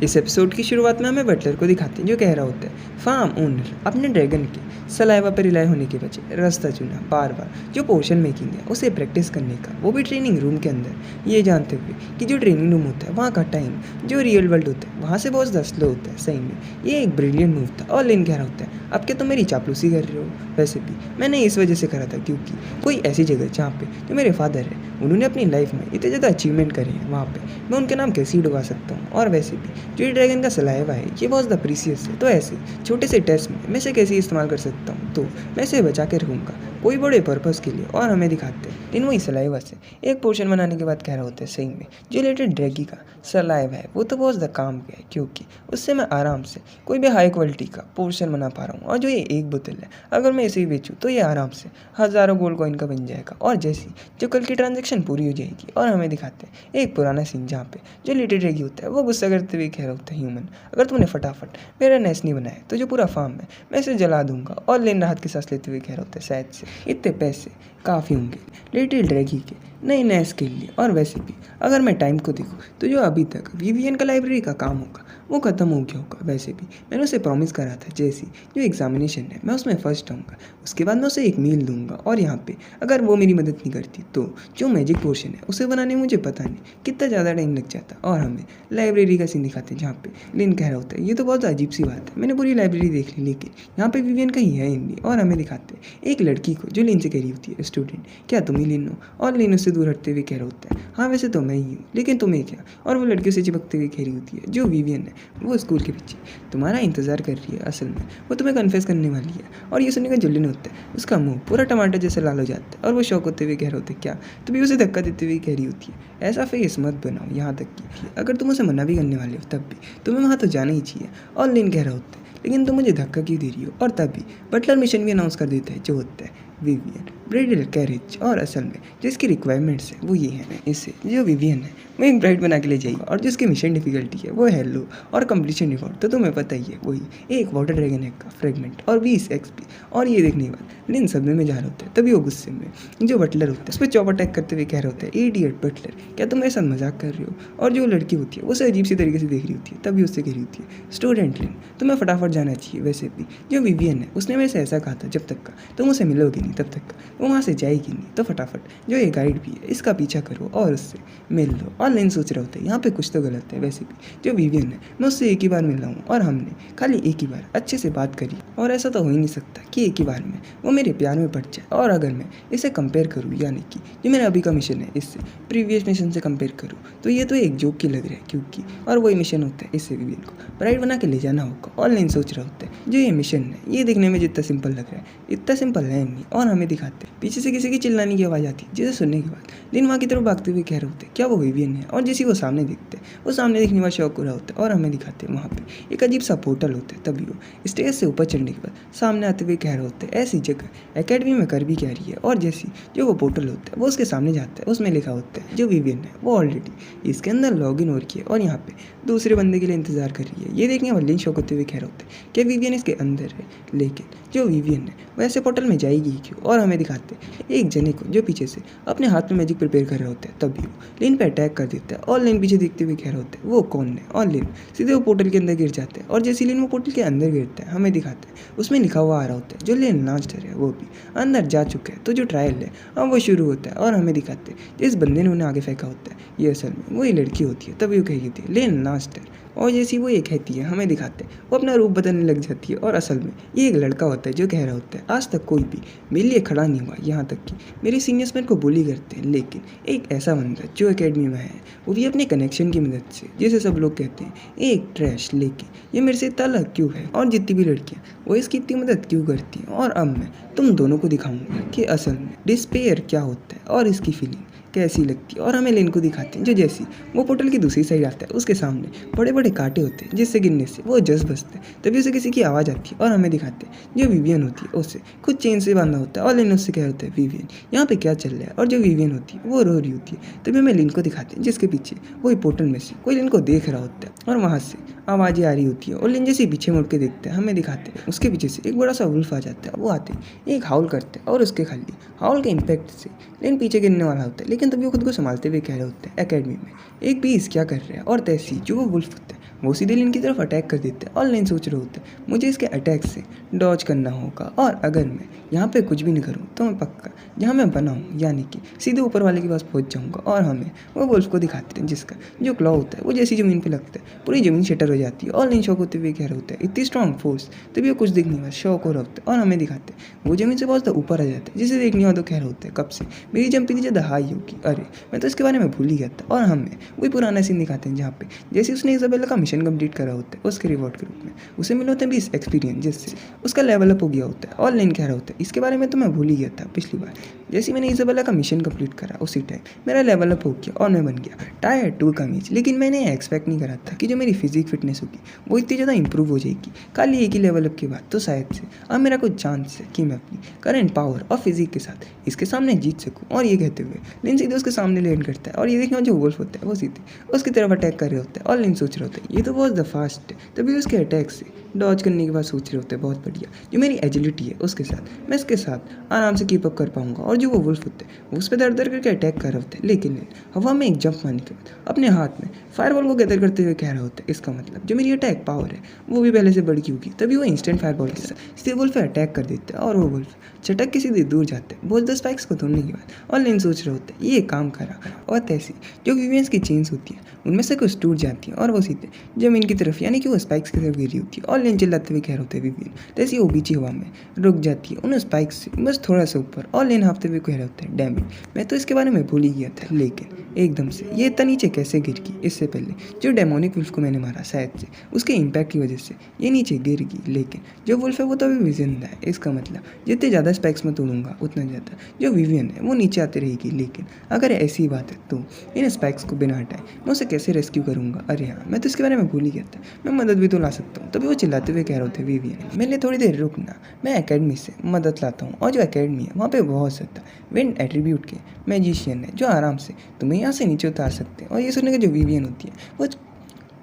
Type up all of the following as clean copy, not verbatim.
इस एपिसोड की शुरुआत में हमें बटलर को दिखाते हैं जो कह रहा होता है फार्म ओनर अपने ड्रैगन के सलाइवा पर रिलाई होने के बजाय रास्ता चुना बार बार जो पोशन मेकिंग है उसे प्रैक्टिस करने का, वो भी ट्रेनिंग रूम के अंदर, ये जानते हुए कि जो ट्रेनिंग रूम होता है वहाँ का टाइम जो रियल वर्ल्ड होता है वहाँ से बहुत ज़्यादा स्लो होता है। सही में ये एक ब्रिलियंट मूव था। और लिन कह रहा होता है अब क्या तुम मेरी चापलूसी कर रहे हो? वैसे भी मैंने इस वजह से करा था क्योंकि कोई ऐसी जगह जहाँ पे जो मेरे फादर है उन्होंने अपनी लाइफ में इतने ज़्यादा अचीवमेंट करे हैं वहाँ पे मैं उनके नाम कैसे ही डुबा सकता हूँ। और वैसे भी जो ये ड्रैगन का सलाइवा है ये बहुत ज़्यादा प्रीसियस है, तो ऐसे छोटे से टेस्ट में मैं इसे कैसे इस्तेमाल कर सकता हूँ, तो मैं इसे बचा के रखूँगा कोई बड़े पर्पज़ के लिए। और हमें दिखाते हैं इन वही सलाइवा से एक पोर्शन बनाने के बाद कह रहा होता है सही में जो रिलेटेड ड्रैगी का सलाइवा है वो तो बहुत ज़्यादा काम गया है क्योंकि उससे मैं आराम से कोई भी हाई क्वालिटी का पोर्शन बना पा रहा हूँ। और जो ये एक बोतल है अगर मैं इसे ही बेचूँ तो ये आराम से हज़ारों गोल्ड कॉइन का बन जाएगा। और जैसी जो कल की ट्रांजेक्शन पूरी हो जाएगी। और हमें दिखाते हैं एक पुराना सीन जहाँ पे जो लिटिल ड्रैगी होता है वो गुस्सा करते हुए कह रहा होता है ह्यूमन अगर तुमने फटाफट मेरा नेस्ट नहीं बनाया तो जो पूरा फार्म है मैं इसे जला दूंगा। और लेन राहत की सांस लेते हुए कह रहा होता है शायद से इतने पैसे काफ़ी होंगे लिटिल ड्रैगी के नए नेस्ट के लिए। और वैसे भी अगर मैं टाइम को देखूँ तो जो अभी तक विवियन का लाइब्रेरी का काम होगा वो ख़त्म हो गया होगा। वैसे भी मैंने उसे प्रॉमिस करा था जैसी जो एग्जामिनेशन है मैं उसमें फर्स्ट आऊँगा, उसके बाद मैं उसे एक मील दूंगा। और यहाँ पे अगर वो मेरी मदद नहीं करती तो जो मैजिक पोर्शन है उसे बनाने में मुझे पता नहीं कितना ज़्यादा टाइम लग जाता। और हमें लाइब्रेरी का सीन दिखाते हैं जहाँ पे लिन कह रहा होता है ये तो बहुत अजीब सी बात है, मैंने पूरी लाइब्रेरी देख ली लेकिन यहाँ पे विवियन कहीं है ही नहीं। और हमें दिखाते हैं एक लड़की को जो लिन से कह रही होती है स्टूडेंट क्या तुम ही लिन हो? और लिन उससे दूर हटते हुए कह रहा होता है हाँ वैसे तो मैं ही हूँ लेकिन तुम्हें क्या? और वो लड़की से चिपकते हुए कह रही होती है जो विवियन है वो स्कूल के पीछे तुम्हारा इंतजार कर रही है, असल में वो तुम्हें कन्फेस करने वाली है। और ये सुनने का जो लिन होता है उसका मुंह पूरा टमाटर जैसे लाल हो जाता है और वो शौक होते हुए कह रहे होते क्या, तो भी उसे धक्का देते हुए कह रही होती है ऐसा फेस मत बनाओ, यहाँ तक कि अगर तुम उसे मना भी करने वाले हो तब भी तुम्हें वहाँ तो जाना ही चाहिए। और लिन कह रहा होता है लेकिन तुम मुझे धक्का क्यों दे रही हो? और तभी बटलर मिशन भी अनाउंस कर देता है जो होता है विवियन ब्राइडल कैरेज। और असल में जो इसकी रिक्वायरमेंट्स है वो ये है इससे जो विवियन है वो एक ब्राइड बना के ले जाएगी। और जो इसकी मिशन डिफिकल्टी है वो है लो और कंप्लीशन रिवॉर्ड तो तुम्हें पता ही है वही एक वाटर ड्रैगन एग का फ्रेगमेंट और 20 एक्सपी। और ये देखने के बाद लिन सदमे में जा रहा होता है, तभी वो गुस्से में जो बटलर होता है उस पर चॉप अटैक करते हुए कह रहा होता है इडियट बटलर क्या तुम मेरे साथ मजाक कर रहे हो? और जो लड़की होती है उसे अजीब सी तरीके से देख रही होती है, तभी उससे कह रही होती है स्टूडेंट लिन तुम्हें फटाफट जाना चाहिए। वैसे भी जो विवियन है उसने मेरे से ऐसा कहा था जब तक का तुम उसे मिलोगे नहीं तब तक का वो वहाँ से जाएगी नहीं, तो फटाफट जो ये गाइड भी है इसका पीछा करो और उससे मिल लो। और लिन सोच रहा होता है यहाँ पे कुछ तो गलत है। वैसे भी जो विवियन है मैं उससे एक ही बार मिल रहा हूँ और हमने खाली एक ही बार अच्छे से बात करी और ऐसा तो हो ही नहीं सकता कि एक ही बार में वो मेरे प्यार में पड़ जाए। और अगर मैं इसे कंपेयर करूँ यानी कि जो मेरा अभी का मिशन है इससे प्रीवियस मिशन से कंपेयर करूँ तो ये तो एक जोक की लग रहा है क्योंकि और वही मिशन होता है इससे विवियन को ब्राइड बना के ले जाना होगा। और लिन सोच रहा होता है जो ये मिशन है ये देखने में जितना सिंपल लग रहा है इतना सिंपल है नहीं। और हमें दिखाते हैं पीछे से किसी की चिल्लाने की आवाज़ आती है जिसे सुनने के बाद लिन वहाँ की तरफ भागते हुए कह रहे होते हैं क्या वो विवियन है? और जैसे वो सामने देखते हैं वो सामने देखने वाला शौक हो रहा होता है। और हमें दिखाते हैं वहाँ पे एक अजीब सा पोर्टल होता है, तभी वो स्टेज से ऊपर चढ़ने के बाद सामने आते हुए कह रहे होते हैं ऐसी जगह एकेडमी में कर भी क्या रही है? और जैसी जो वो पोर्टल होता है वो उसके सामने जाता है, उसमें लिखा होता है जो विवियन है वो ऑलरेडी इसके अंदर लॉग इन हो रही है और यहाँ पे दूसरे बंदे के लिए इंतजार कर रही है। ये देखने वाले लिन शौक होते हुए कह रहे होते हैं क्या विवियन इसके अंदर है, लेकिन जो विवियन है वैसे पोर्टल में जाएगी क्यों? और हमें दिखाते हैं एक जने को जो पीछे से अपने हाथ में मैजिक प्रिपेयर कर रहे होते हैं, तभी वो लिन पे अटैक कर देता है। और लिन पीछे देखते हुए कह रहे होते हैं वो कौन है? और लिन सीधे वो पोर्टल के अंदर गिर जाते हैं। और जैसे लिन वो पोर्टल के अंदर गिरता है हमें दिखाते हैं उसमें लिखा हुआ आ रहा होता है जो लिन लांचर है वो भी अंदर जा चुका है। तो जो ट्रायल है अब वो शुरू होता है और हमें दिखाते हैं जिस बंदे ने उन्हें आगे फेंका होता है ये असल में वही लड़की होती है, तभी वो कही थी लिन लांचर। और जैसी वो ये कहती है हमें दिखाते हैं वो अपना रूप बदलने लग जाती है और असल में ये एक लड़का होता है जो कह रहा होता है आज तक कोई भी मेरे लिए खड़ा नहीं हुआ, यहाँ तक कि मेरे सीनियर्स मेरे को बुली करते हैं, लेकिन एक ऐसा बंदा जो एकेडमी में है वो भी अपने कनेक्शन की मदद से जैसे सब लोग कहते हैं एक ट्रैश, लेकिन ये मेरे से इतना अलग क्यों है? और जितनी भी लड़कियाँ वो इसकी इतनी मदद क्यों करती हैं? और अब मैं तुम दोनों को दिखाऊंगा कि असल में डिस्पेयर क्या होता है और इसकी फीलिंग कैसी लगती है। और हमें लिन को दिखाते हैं जो जैसी वो पोर्टल की दूसरी साइड आता है उसके सामने बड़े बड़े कांटे होते हैं जिससे गिरने से वो जस बसते हैं, तभी उसे किसी की आवाज़ आती है। और हमें दिखाते हैं जो विवियन होती है उसे खुद चेन से बांधा होता है और लिन उससे कह होता है विवियन यहाँ पे क्या चल रहा है? और जो विवियन होती है वो रो रही होती है, तभी हमें लिन को दिखाते हैं जिसके पीछे वही पोर्टल में से कोई लिन को देख रहा होता है और वहाँ से आवाज़ें आ रही होती है। और लिन जैसे पीछे मुड़ के देखते हैं हमें दिखाते हैं उसके पीछे से एक बड़ा सा वुल्फ आ जाता है, वो आते एक हाउल करते हैं और उसके खाली हाउल के इम्पैक्ट से लिन पीछे गिरने वाला होता है, लेकिन तभी वो खुद को संभालते हुए कह रहे होते हैं एकेडमी में एक बीस क्या कर रहे हैं। और तैसी जो वो वुल्फ होता है वो सीधे लिन की तरफ अटैक कर देते हैं और लिन सोच रहे होते हैं मुझे इसके अटैक से डॉज करना होगा, और अगर मैं यहाँ पे कुछ भी नहीं करूँ तो मैं पक्का जहाँ मैं बना हूँ यानी कि सीधे ऊपर वाले के पास पहुँच जाऊँगा। और हमें वो वुल्फ को दिखाते हैं जिसका जो क्लॉ होता है वो जैसी ज़मीन पे लगता है पूरी ज़मीन शटर हो जाती है, और लिन शॉक होते हुए कह रहे होते हैं इतनी स्ट्रॉन्ग फोर्स, तभी वो कुछ दिख नहीं, बस शॉक हो रहा होता है। और हमें दिखाते हैं वो ज़मीन से बहुत ज़्यादा ऊपर आ जाता है, जिसे देखने वाला तो कह रहे होते हैं कब से मेरी जंप इतनी ज़्यादा हाई होगी, अरे मैं तो इसके बारे में भूल ही गया था। और हमें वही पुराना सीन दिखाते हैं जहाँ पे जैसे उसने इजाबेला का मिशन कंप्लीट करा होता है उसके रिवॉर्ड के रूप में उसे मिले होते हैं 20 एक्सपीरियंस, जिससे उसका लेवल अप हो गया होता है। और लिन कह रहा होता है इसके बारे में तो मैं भूल ही गया था, पिछली बार जैसे मैंने इजाबेला का मिशन कंप्लीट करा उसी टाइम मेरा लेवल अप हो गया और मैं बन गया टायर 2 का मेज। लेकिन मैंने एक्सपेक्ट नहीं करा था कि जो मेरी फिजिक फिटनेस होगी वो इतनी ज़्यादा इंप्रूव हो जाएगी खाली एक ही लेवल अप के बाद। तो शायद से अब मेरा कुछ चांस है कि मैं अपनी करंट पावर और फिजिक के साथ इसके सामने जीत सकूँ। और ये कहते हुए लिन सीधे उसके सामने लैंड करता है, और ये देखना जो वुल्फ होता है वो सीधे उसकी तरफ अटैक कर रहे होते हैं। और लिन सोच रहे होते हैं ये तो बहुत द फास्ट है, तभी उसके अटैक से डॉज करने के बाद सोच रहे होते हैं बहुत बढ़िया जो मेरी एजिलिटी है उसके साथ मैं इसके साथ आराम से कीप अप कर पाऊंगा। और जो वो वुल्फ होते हैं वो उस पर दर दर करके अटैक कर रहे होते हैं, लेकिन हवा में एक जंप मारने के बाद अपने हाथ में फायरबॉल को गैदर करते हुए कह रहे होते हैं इसका मतलब जो मेरी अटैक पावर है वो भी पहले से बढ़ गई होगी। तभी वो इंस्टेंट फायरबॉल के साथ सीधे वुल्फ पे अटैक कर देते हैं, और वो वुल्फ चटक के सीधे दूर जाते हैं बहुत 10 स्पाइक्स को तोड़ने के बाद। और लिन सोच रहे होते हैं ये काम करा, और तैसी जो विवियंस की चेन्स होती हैं उनमें से कुछ टूट जाती हैं और वो सीधे जमीन की तरफ यानी कि वो स्पाइक्स की तरफ गिरी होती है। और लिन चिल्लाते हुए कह रहे होते हैं विवियन तैसी वो बीची हवा में रुक जाती है उन स्पाइक्स से बस थोड़ा सा ऊपर। और लिन हाँफते हुए कह रहे होते हैं डैम इट, मैं तो इसके बारे में भूल ही गया था, लेकिन एकदम से ये इतना नीचे कैसे गिर गई। इससे पहले जो डेमोनिक वुल्फ को मैंने मारा शायद से उसके इम्पैक्ट की वजह से ये नीचे गिर गई, लेकिन जो वुल्फ है वो तो अभी भी जिंदा है। इसका मतलब जितने ज़्यादा स्पाइक्स मैं तोड़ूंगा उतना ज़्यादा जो विवियन है वो नीचे आती रहेगी। लेकिन अगर ऐसी बात है तो इन स्पाइक्स को बिना हटाए मैं उसे कैसे रेस्क्यू करूँगा। अरे हाँ मैं तो इसके बारे में भूल ही गया था, मैं मदद भी तो ला सकता हूँ। तभी वो चिल्लाते हुए कह रहे थे विवियन मेरे लिए थोड़ी देर रुकना, मैं एकेडमी से मदद लाता हूँ। और जो एकेडमी है वहाँ पे बहुत ज़्यादा विंड एट्रीब्यूट के मैजिशियन है जो आराम से तुम्हें यहाँ से नीचे उतार सकते हैं। और ये सुनने का जो विवियन होती है वो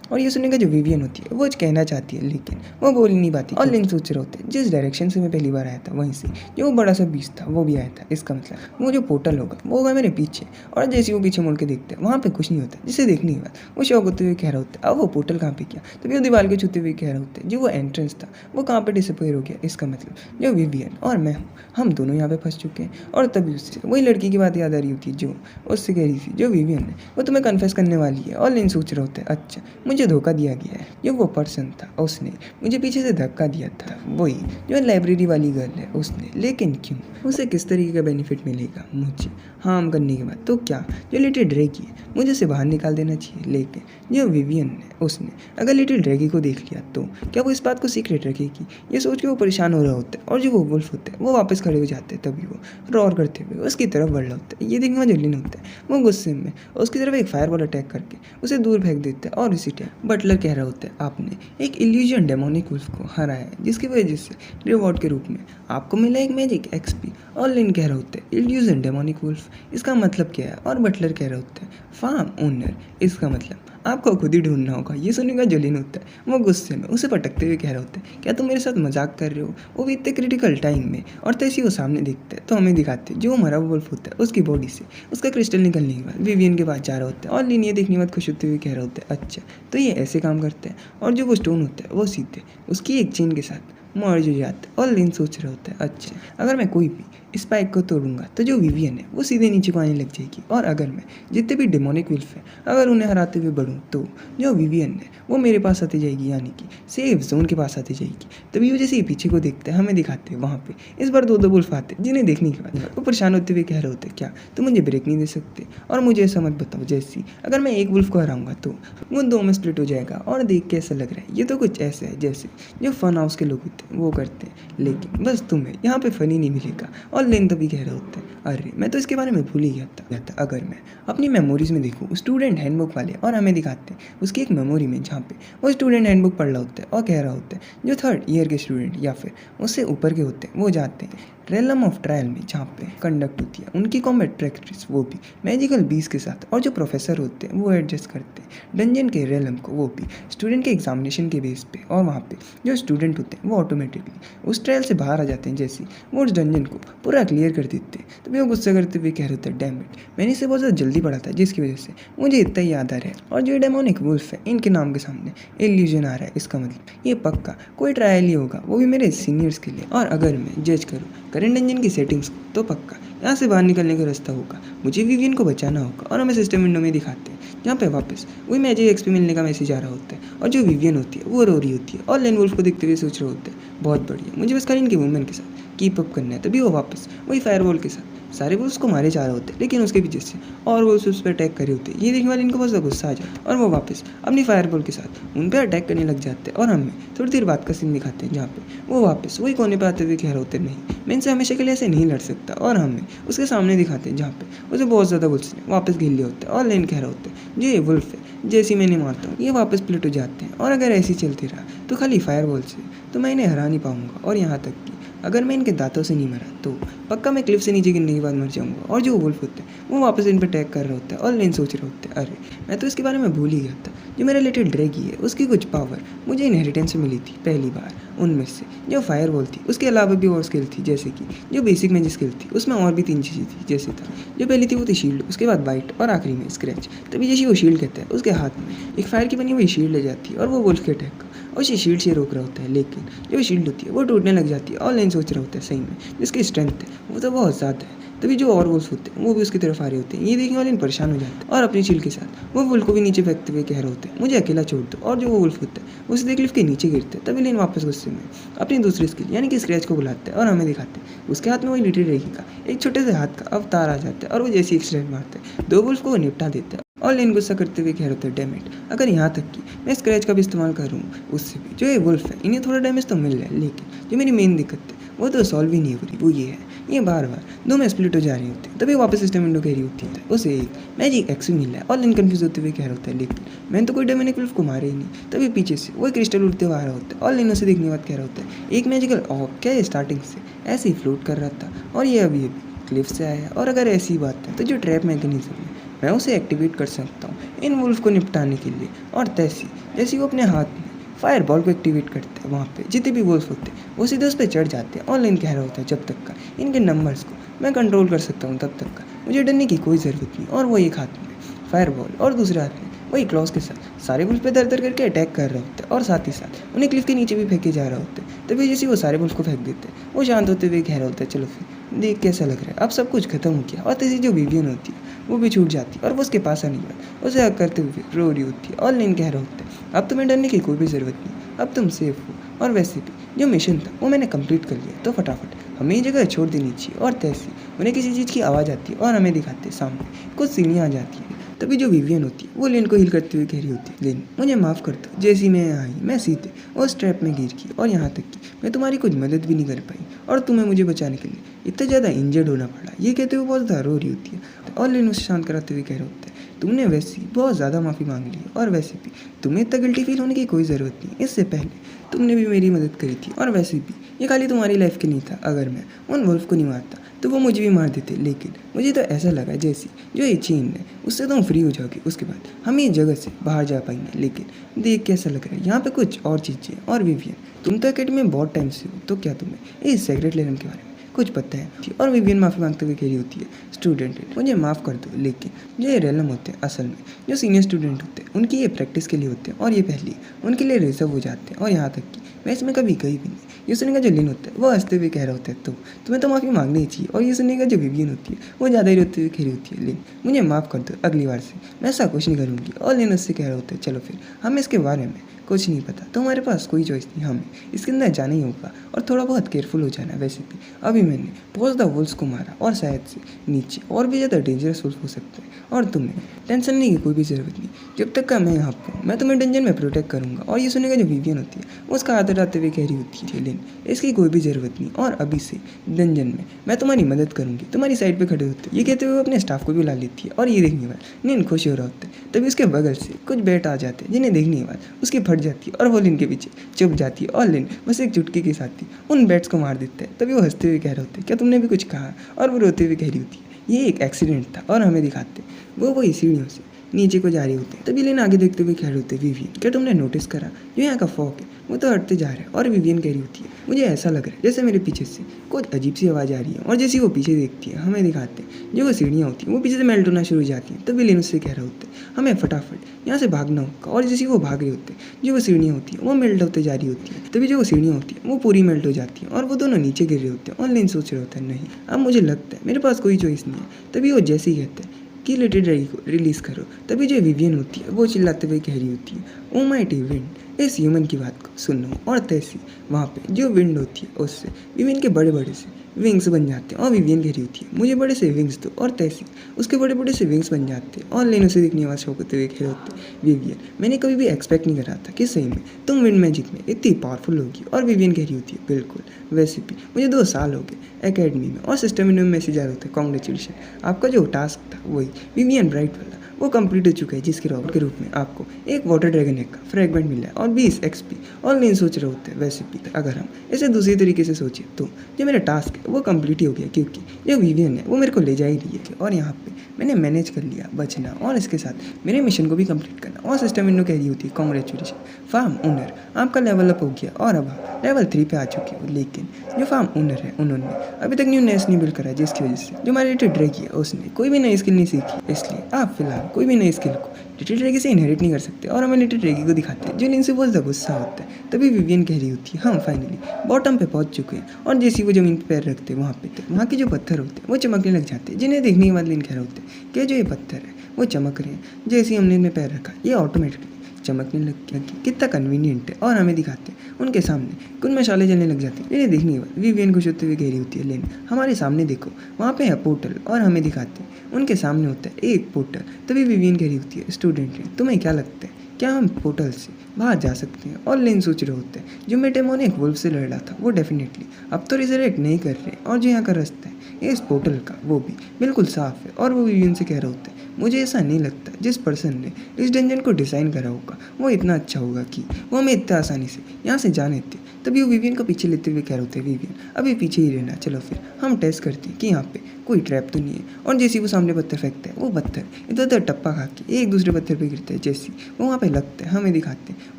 वो कहना चाहती है लेकिन वो बोल नहीं पाती। और लिन सोच रहे होते हैं जिस डायरेक्शन से मैं पहली बार आया था वहीं से जो बड़ा सा बीस्ट था वो भी आया था, इसका मतलब वो जो पोर्टल होगा वो होगा मेरे पीछे। और जैसे वो पीछे मुड़ के देखते हैं वहाँ पे कुछ नहीं होता, जिसे देखने के बाद वो शौक होते हुए कह रहे होते हैं अब वो पोर्टल कहाँ पे किया। तभी वो दीवार के छूते हुए कह रहे होते हैं जो वो एंट्रेंस था वो कहाँ पे डिसअपीयर हो गया। इसका मतलब जो विवियन और मैं हूँ हम दोनों यहाँ पे फंस चुके हैं। और तभी उससे वही लड़की की बात याद आ रही होती है जो उससे कह रही थी जो विवियन है वो तुम्हें कन्फेस करने वाली है। और लिन सोच रहे होते हैं अच्छा मुझे धोखा दिया गया है, जो वो पर्सन था उसने मुझे पीछे से धक्का दिया था, वही जो लाइब्रेरी वाली गर्ल है उसने। लेकिन क्यों, उसे किस तरीके का बेनिफिट मिलेगा मुझे हार्म करने के बाद। तो क्या जो लिटिल ड्रैगी है मुझे से बाहर निकाल देना चाहिए। लेकिन जो विवियन है उसने अगर लिटिल ड्रैगी को देख लिया तो क्या वो इस बात को सीक्रेट रखेगी, ये सोच के वो परेशान हो रहा होता है। और जो वो वुल्फ होते हैं वो वापस खड़े हो जाते हैं, तभी वो रॉर करते हुए उसकी तरफ बढ़ रहा होता है। ये देखने में जो लिन होता है वो गुस्से में उसकी तरफ एक फायरबॉल अटैक करके उसे दूर फेंक देता है। और इसी टाइम बटलर कह रहा होता है आपने एक इल्यूजन डेमोनिक वुल्फ को हराया है जिसकी वजह से रिवॉर्ड के रूप में आपको मिला एक मैजिक एक्सपी। और लिन कह रहे होते हैं इल्यूजन डेमोनिक वुल्फ इसका मतलब क्या है। और बटलर कह रहे होते हैं फार्म ओनर, इसका मतलब आपको खुद ही ढूंढना होगा। ये सुनने का जो लिन होता है वो गुस्से में उसे पटकते हुए कह रहे होते हैं क्या तुम मेरे साथ मजाक कर रहे हो, वो भी इतने क्रिटिकल टाइम में। और तैसे वो सामने देखते हैं तो हमें दिखाते हैं जो मरा वुल्फ होता है उसकी बॉडी से उसका क्रिस्टल निकलने के बाद विवियन के पास जा रहा होता है। और लिन ये देखने के बाद खुश होते हुए कह रहे होते हैं अच्छा तो ये ऐसे काम करते हैं। और जो वो स्टोन होता है वो सीधे उसकी एक चेन के साथ मर्ज हो जाता है। और लिन सोच रहा होता है अच्छा अगर मैं कोई भी स्पाइक को तोड़ूंगा तो जो विवियन है वो सीधे नीचे को आने लग जाएगी। और अगर मैं जितने भी डेमोनिक वुल्फ हैं अगर उन्हें हराते हुए बढ़ूँ तो जो विवियन है वो मेरे पास आती जाएगी यानी कि सेफ जोन के पास आती जाएगी। तभी वो जैसे ही पीछे को देखते हैं हमें दिखाते हैं वहाँ पे इस बार दो वुल्फ आते हैं जिन्हें देखने के बाद वो परेशान होते हुए कह रहे होते क्या तुम मुझे ब्रेक नहीं दे सकते। और मुझे ऐसा मत बताओ जैसी अगर मैं एक वुल्फ को हराऊंगा तो वो 2 में स्प्लिट हो जाएगा। और देख के ऐसा लग रहा है ये तो कुछ ऐसा है जैसे जो फन हाउस के लोग होते हैं वो करते हैं, लेकिन बस तुम्हें यहाँ पे फनी नहीं मिलेगा। और लिन तभी कह रहे होते हैं अरे मैं तो इसके बारे में भूल ही गया था। अगर मैं अपनी मेमोरीज में देखूँ स्टूडेंट हैंडबुक वाले, और हमें दिखाते हैं उसकी एक मेमोरी में जहाँ पे वो स्टूडेंट हैंडबुक पढ़ रहा होता है और कह रहा होता है जो 3rd ईयर के स्टूडेंट या फिर उससे ऊपर के होते हैं वो जाते हैं रेलम ऑफ ट्रायल में जहाँ पे कंडक्ट होती है उनकी कॉम्बैट प्रैक्टिस, वो भी मैजिकल बीस के साथ, और जो प्रोफेसर होते हैं वो एडजस्ट करते हैं डंजन के रेलम को, वो भी स्टूडेंट के एग्जामिनेशन के बेस पे। और वहाँ पे जो स्टूडेंट होते हैं वो ऑटोमेटिकली उस ट्रायल से बाहर आ जाते हैं जैसे वो उस डंजन को पूरा क्लियर कर देते हैं। तभी वो गुस्सा करते हुए कह रहे होते हैं, डैम इट, मैंने इसे बहुत ज़्यादा जल्दी पढ़ा था जिसकी वजह से मुझे इतना ही याद आ रहा है। और जो डेमोनिक वुल्फ है इनके नाम के सामने इल्यूजन आ रहा है, इसका मतलब ये पक्का कोई ट्रायल ही होगा, वो भी मेरे सीनियर्स के लिए। और अगर मैं जज करूँ करंट डंजन की सेटिंग्स को तो पक्का यहाँ से बाहर निकलने का रास्ता होगा, मुझे विवियन को बचाना होगा। और हमें सिस्टम विंडो में दिखाते हैं जहाँ पे वापस वही मैजिक एक्सपी मिलने का मैसेज आ रहा होता है और जो विवियन होती है वो रो रही होती है और लेन वुल्फ को देखते हुए सोच रहे होते हैं, बहुत बढ़िया, मुझे बस खाली इनके मूवमेंट के साथ कीप अप करना है। तभी वो वापस वही फायरबॉल के साथ सारे वुल्फ्स को मारे जा रहे होते हैं, लेकिन उसके पीछे से और वुल्फ्स उस पर अटैक कर रहे होते हैं। ये देखने वाले इनको बहुत ज़्यादा गुस्सा आ जाता है और वो वापस अपनी फायरबॉल के साथ उन पर अटैक करने लग जाते हैं। और हमें थोड़ी देर बाद का सीन दिखाते हैं जहाँ पे वो वापस वही कोने पर आते हुए कह रहे होते नहीं, मैं इनसे हमेशा के लिए ऐसे नहीं लड़ सकता। और हमें उसके सामने दिखाते हैं जहाँ पे उसे बहुत ज़्यादा वुल्फ्स ने वापस घेर लिया होता है और लेन कह रहे होते हैं जो ये वुल्फ है जैसे मैं नहीं मारता हूँ ये वापस प्लेट हो जाते हैं। और अगर ऐसे ही चलते रहा तो खाली फायरबॉल से तो मैं इन्हें हरा नहीं पाऊंगा, और यहाँ तक कि अगर मैं इनके दांतों से नहीं मरा तो पक्का मैं क्लिफ से नीचे गिरने के बाद मर जाऊंगा। और जो वुल्फ होते हैं वो वापस इन पर अटैक कर रहे होते हैं और लेन सोच रहे होते हैं, अरे मैं तो इसके बारे में भूल ही गया था, जो मेरा लिटिल ड्रैगी है उसकी कुछ पावर मुझे इनहेरिटेंस से मिली थी पहली बार। उनमें से जो फायरबॉल थी उसके अलावा भी और स्किल थी, जैसे कि जो बेसिक मैजिक स्किल थी उसमें और भी 3 चीज़ें थी। जैसे था जो पहली थी वो थी शील्ड, उसके बाद बाइट और आखिरी में स्क्रैच। तभी जैसे वो शील्ड कहता है उसके हाथ में एक फायर की बनी हुई शील्ड ले जाती है और वो वुल्फ के अटैक का और उसे शील्ड से रोक रहा होता है, लेकिन जो शील्ड होती है वो टूटने लग जाती है और लेन सोच रहा होता है सही में जिसकी स्ट्रेंथ है वो तो बहुत ज़्यादा है। तभी जो और वुल्फ होते हैं वो भी उसकी तरफ आ रहे होते हैं। ये देखने वाले परेशान हो जाते हैं और अपनी शील्ड के साथ वो वुल्फ को भी नीचे फेंकते हुए कह रहे होते हैं मुझे अकेला छोड़ दो। और जो वो वुल्फ होता है वो सीधे क्लिफ के नीचे गिरते हैं। तभी लेन वापस गुस्से में अपनी दूसरी स्किल यानी कि स्क्रैच को बुलाते हैं और हमें दिखाते हैं उसके हाथ में वही लिटिल ड्रैगी का एक छोटे से हाथ का अवतार आ जाता है और वो जैसी एक स्क्रैच मारता है 2 वुल्फ को वो निपटा देता है। और लेन गुस्सा करते हुए कह रहे थे, डैम इट, अगर यहाँ तक कि मैं स्क्रैच का भी इस्तेमाल करूँ उससे भी जो ये वुल्फ है इन्हें थोड़ा डैमेज तो मिल रहा है, लेकिन जो मेरी मेन दिक्कत है वो तो सॉल्व ही नहीं हो रही। वो ये है ये बार बार 2 में स्प्लिट हो जा रही होती है। तभी वापस सिस्टम विंडो कह रही होती है उसे एक मैजिक एक्स मिल रहा है और लेन कंफ्यूज होते हुए कह रहा होता है, लेकिन मैंने तो कोई डेमोनिक वुल्फ को मारे ही नहीं। तभी पीछे से वो क्रिस्टल उड़ते हुए आ रहा होता है और लेन उसे देखने के बाद कह रहा होता है एक मैजिकल ऑफ क्या स्टार्टिंग से ऐसे ही फ्लोट कर रहा था और ये अभी क्लिफ से आया है। और अगर ऐसी बात है तो जो ट्रैप मैकेनिज्म है मैं उसे एक्टिवेट कर सकता हूँ इन वुल्फ को निपटाने के लिए। और तैसी जैसे वो अपने हाथ में फायरबॉल को एक्टिवेट करते हैं वहाँ पे जितने भी वुल्फ होते हैं वो सीधे उस पर चढ़ जाते हैं और लेन कह रहा होता है जब तक का इनके नंबर्स को मैं कंट्रोल कर सकता हूँ तब तक का मुझे डरने की कोई ज़रूरत नहीं। और वो एक हाथ में फायरबॉल और दूसरे हाथ में वही क्लॉज के साथ सारे वुल्फ पे दर दर करके अटैक कर रहे होते हैं और साथ ही साथ उन्हें क्लिफ के नीचे भी फेंके जा रहे होते हैं। तभी जैसे वो सारे वुल्फ को फेंक देते हैं वो शांत होते हुए कह रहा होता है चलो फिर देख कैसा लग रहा है, अब सब कुछ खत्म हो गया। और तैसी जो विवियन होती है वो भी छूट जाती है और वो उसके पास आने के बाद उसे हक करते हुए रो रही होती है और लेन कह रहा होता है अब तुम्हें डरने की कोई भी ज़रूरत नहीं, अब तुम सेफ हो। और वैसे भी जो मिशन था वो मैंने कंप्लीट कर लिया तो फटाफट हमें ये जगह छोड़ देनी चाहिए। और तैसी उन्हें किसी चीज़ की आवाज़ आती है और हमें दिखाते सामने कुछ सीढ़ियाँ आ जाती हैं। तभी जो विवियन होती है वो लेन को हील करते हुए कह रही होती है, लेन मुझे माफ़ कर दो, जैसी मैं आई मैं सीधे उस ट्रैप में गिर गई और यहाँ तक कि मैं तुम्हारी कुछ मदद भी नहीं कर पाई और तुम्हें मुझे बचाने के लिए इतना ज़्यादा इंजर्ड होना पड़ा। ये कहते हुए बहुत ज़्यादा रो रही होती है और लेन उसे शांत कराते हुए कह रहे होते हैं तुमने वैसे ही बहुत ज़्यादा माफ़ी मांग ली है और वैसे भी तुम्हें इतना गिल्टी फील होने की कोई ज़रूरत नहीं, इससे पहले तुमने भी मेरी मदद करी थी। और वैसे भी ये खाली तुम्हारी लाइफ के नहीं था, अगर मैं उन वुल्फ को नहीं मारता तो वो मुझे भी मार देते, लेकिन मुझे तो ऐसा लगा जैसे जो ये चेन है उससे तुम फ्री हो जाओगे उसके बाद हम ये जगह से बाहर जा पाएंगे। लेकिन देख कैसा लग रहा है यहाँ पे कुछ और चीज़ें। और विवियन तुम तो अकेडमी में बहुत टाइम से हो तो क्या तुम्हें इस सेक्रेट लेरम के बारे में कुछ पता है? और विवियन माफ़ी मांगते हुए कह रही होती है स्टूडेंट मुझे माफ़ कर दो, लेकिन जो ये रेलम होते हैं असल में जो सीनियर स्टूडेंट होते हैं उनकी ये प्रैक्टिस के लिए होते हैं और ये पहले उनके लिए रिजर्व हो जाते हैं और यहाँ तक कि मैं इसमें कभी गई भी नहीं। ये सुनने का जो लिन होता है वो हंसते हुए कह रहा होता है तो तुम्हें तो माफ़ी मांगनी ही चाहिए। और ये सुनने का जो विवियन होती है वो ज़्यादा ही रोते हुए कह रही होती है, लिन मुझे माफ़ कर दो, अगली बार से मैं ऐसा कुछ नहीं करूँगी। और लिन उससे कह रहा होता है चलो फिर हमें इसके बारे में कुछ नहीं पता तो हमारे पास कोई चॉइस नहीं, हमें इसके अंदर जाना ही होगा और थोड़ा बहुत केयरफुल हो जाना। वैसे भी अभी मैंने बहुत ज़्यादा वुल्फ्स को मारा और शायद से नीचे और भी ज़्यादा डेंजरस वुल्फ हो सकते हैं और तुम्हें टेंशन लेने की कोई भी ज़रूरत नहीं, जब तक का मैं यहाँ पर मैं तुम्हें डंजन में प्रोटेक्ट करूँगा। और ये सुनने का जो विवियन होती है वो उसका हाथ हटाते हुए कह रही होती है, लिन इसकी कोई भी ज़रूरत नहीं और अभी से डंजन में मैं तुम्हारी मदद करूँगी, तुम्हारी साइड पर खड़े होते। ये कहते हुए अपने स्टाफ को भी ला लेती है और ये देखने के बाद लिन खुश हो रहा होता है। तभी उसके बगल से कुछ बैट आ जाते हैं जिन्हें देखने के बाद उसकी फट फट जाती है और वो लिन के पीछे चुप जाती है और लिन बस एक चुटकी के साथ ही उन बैट्स को मार देता है। तभी वो हंसते हुए कह रहे होते क्या तुमने भी कुछ कहा, और वो रोते हुए कह रही होती है ये एक एक्सीडेंट था, और हमें दिखाते वो वही सीढ़ियों से नीचे को जा रही होती है। तभी लिन आगे देखते हुए कह रहे होते विवियन क्या तुमने नोटिस करा जो यहाँ का फॉग है वो तो हटते जा रहा है। और विवियन कह रही होती है मुझे ऐसा लग रहा है जैसे मेरे पीछे से कुछ अजीब सी आवाज़ आ रही है, और जैसी वो पीछे देखती है हमें दिखाते हैं जो वो सीढ़ियाँ होती हैं वो पीछे से मेल्ट होना शुरू हो जाती हैं। तभी लिन उससे कह रहे होते हमें फटाफट यहाँ से भागना होगा, और जैसी वो भाग रहे होते जो वो सीढ़ियाँ होती हैं वो मेल्ट होते जा रही होती है। तभी जो वो सीढ़ियाँ होती हैं वो पूरी मेल्ट हो जाती हैं और वो दोनों नीचे गिर रहे होते हैं। और लिन सोच रहे होता है नहीं अब मुझे लगता है मेरे पास कोई चॉइस नहीं है। तभी वो जैसे ही कहते हैं कि लिटिल ड्रैगी को रिलीज़ करो, तभी जो विवियन होती है वो चिल्लाते हुए कह रही होती है ओ माइटी विंड इस ह्यूमन की बात को सुनो। और तैसी वहाँ पे जो विंड होती है उससे विवियन के बड़े बड़े से विंग्स बन जाते हैं। और विवियन कह रही होती है मुझे बड़े से विंग्स दो, और तैसी उसके बड़े बड़े से विंग्स बन जाते हैं। और लेन उसे देखने वाला शौक होते हुए कह रहे होते विवियन मैंने कभी भी एक्सपेक्ट नहीं करा था कि सही में तुम विंड मैजिक में इतनी पावरफुल होगी। और विवियन कह रही होती है बिल्कुल वैसे भी मुझे 2 साल हो गए एकेडमी में, और सिस्टम में मैसेज आ रहे होते कॉन्ग्रेचुलेशन आपका जो टास्क था वही विवियन ब्राइट वाला वो कंप्लीट हो चुका है, जिसके रॉकेट के रूप में आपको एक वाटर ड्रैगन एग का फ्रैगमेंट मिला है और 20 एक्सपी। और नहीं सोच रहे होते वैसे भी अगर हम इसे दूसरी तरीके से सोचें तो जो मेरा टास्क है वो कंप्लीट ही हो गया, क्योंकि जो विवियन है वो मेरे को ले जा ही रही है और यहाँ पे मैंने मैनेज कर लिया बचना और इसके साथ मेरे मिशन को भी कंप्लीट करना। और सिस्टम इन्नो कह रही होती है कॉन्ग्रेचुलेशन फार्म ओनर आपका लेवल अप हो गया और अब आप लेवल 3 पे आ चुके हो। लेकिन जो फार्म ओनर है उन्होंने अभी तक न्यू नेस नहीं बिल्ड करा, जिसकी वजह से जो हमारी लिटिल ड्रैगी है उसने कोई भी नई स्किल नहीं सीखी। इसलिए आप फिलहाल कोई भी नई स्किल को लिटिल ड्रैगी से इनहेरिट नहीं कर सकते। और हमें लिटिल ड्रैगी को दिखाते हैं जो लिन से बहुत ज़्यादा गुस्सा होता है। तभी विवियन कह रही होती है हम फाइनली बॉटम पे पहुंच चुके हैं। और जैसे वो ज़मीन पर पैर रखते हैं वहाँ के जो पत्थर होते हैं वो चमकने लग जाते हैं, जिन्हें देखने के बाद लिन कह रहे होते हैं कि जो ये पत्थर है वो चमक रहे हैं। जैसे ही हमने इनमें पैर रखा ये ऑटोमेटिकली चमकने लग गया कि कितना कन्वीनियंट है। और हमें दिखाते हैं उनके सामने कुछ मशाले जलने लग जाते हैं। इन्हें देखने के बाद विवियन खुश होते हुए कह रही होती है लेन हमारे सामने देखो वहाँ पे है पोर्टल। और हमें दिखाते हैं उनके सामने होता है एक पोर्टल। तभी विवियन कह रही होती है स्टूडेंट तुम्हें क्या लगता है क्या हम पोर्टल से बाहर जा सकते हैं। और लेन सोच रहे होते हैं जो मेटामॉन एक वुल्फ से लड़ रहा था वो डेफिनेटली अब तो रिजरेक्ट नहीं कर रहे, और जो यहाँ का रास्ता है इस पोर्टल का वो भी बिल्कुल साफ है। और वो विवियन से कह रहे होते हैं मुझे ऐसा नहीं लगता जिस पर्सन ने इस डंजन को डिज़ाइन करा होगा वो इतना अच्छा होगा कि वो हमें इतना आसानी से यहाँ से जाने दे। तभी वो विवियन को पीछे लेते हुए कह रहे होते विवियन अभी पीछे ही रहना, चलो फिर हम टेस्ट करते हैं कि यहाँ पे कोई ट्रैप तो नहीं है। और जैसे वो सामने पत्थर फेंकता है वो पत्थर इधर उधर टप्पा खा के एक दूसरे पत्थर पे गिरता है। जैसे वो वहाँ पे लगता है हमें दिखाते हैं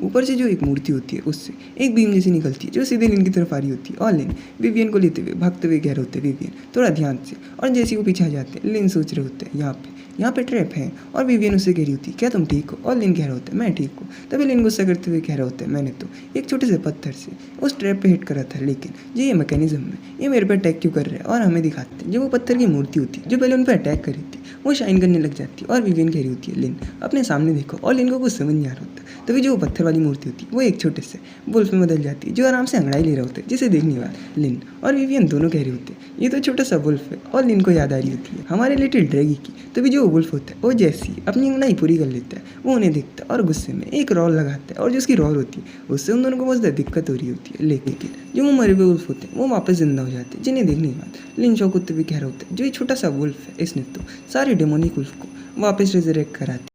ऊपर से जो एक मूर्ति होती है उससे एक बीम जैसी निकलती है जो सीधे लिन की तरफ आ रही होती है। और लिन विवियन को लेते हुए भागते हुए कह रहे होते विवियन थोड़ा ध्यान से। और जैसे वो पीछे आ जाते हैं लिन सोच रहे होते हैं यहाँ पे ट्रैप है। और विवियन उससे कह रही होती क्या तुम ठीक हो। और लिन कह रहे होते मैं ठीक हूँ। तभी लिन गुस्सा करते हुए कह रहे होते मैंने तो एक छोटे से पत्थर से उस ट्रैप पे हिट करा था, लेकिन जो ये मैकेनिज्म है ये मेरे पे अटैक क्यों कर रहा है। और हमें दिखाते हैं जो वो पत्थर की मूर्ति होती है जो पहले उन पर अटैक करी थी वो शाइन करने लग जाती है। और विवियन कह रही होती है लिन अपने सामने देखो। और लिन को कुछ समझ नहीं आ रहा होता। तभी जो पत्थर वाली मूर्ति होती है वो एक छोटे से वुल्फ में बदल जाती है जो आराम से अंगड़ाई ले रहा होता है, जिसे देखने वाले लिन और विवियन दोनों कह रहे होते हैं ये तो छोटा सा वुल्फ है। और लिन को याद आ रही होती है हमारे लिटिल ड्रैगी की। तभी जो वुल्फ होता है वो जैसी अपनी अंगड़ाई पूरी कर लेता है वो उन्हें देखता है और गुस्से में एक रॉल लगाता है। और जो उसकी रॉल होती है उससे उन दोनों को बहुत ज़्यादा दिक्कत हो रही होती है। लेकिन जो वो मरे हुए वुल्फ होते हैं वो वापस जिंदा हो जाते हैं, जिन्हें देखने के बाद लिन शौक होते हुए कह रहे होते हैं जो ये छोटा सा वुल्फ है इसने तो सारे डेमोनिक वुल्फ को वापस रिजरेक्ट करा दिया।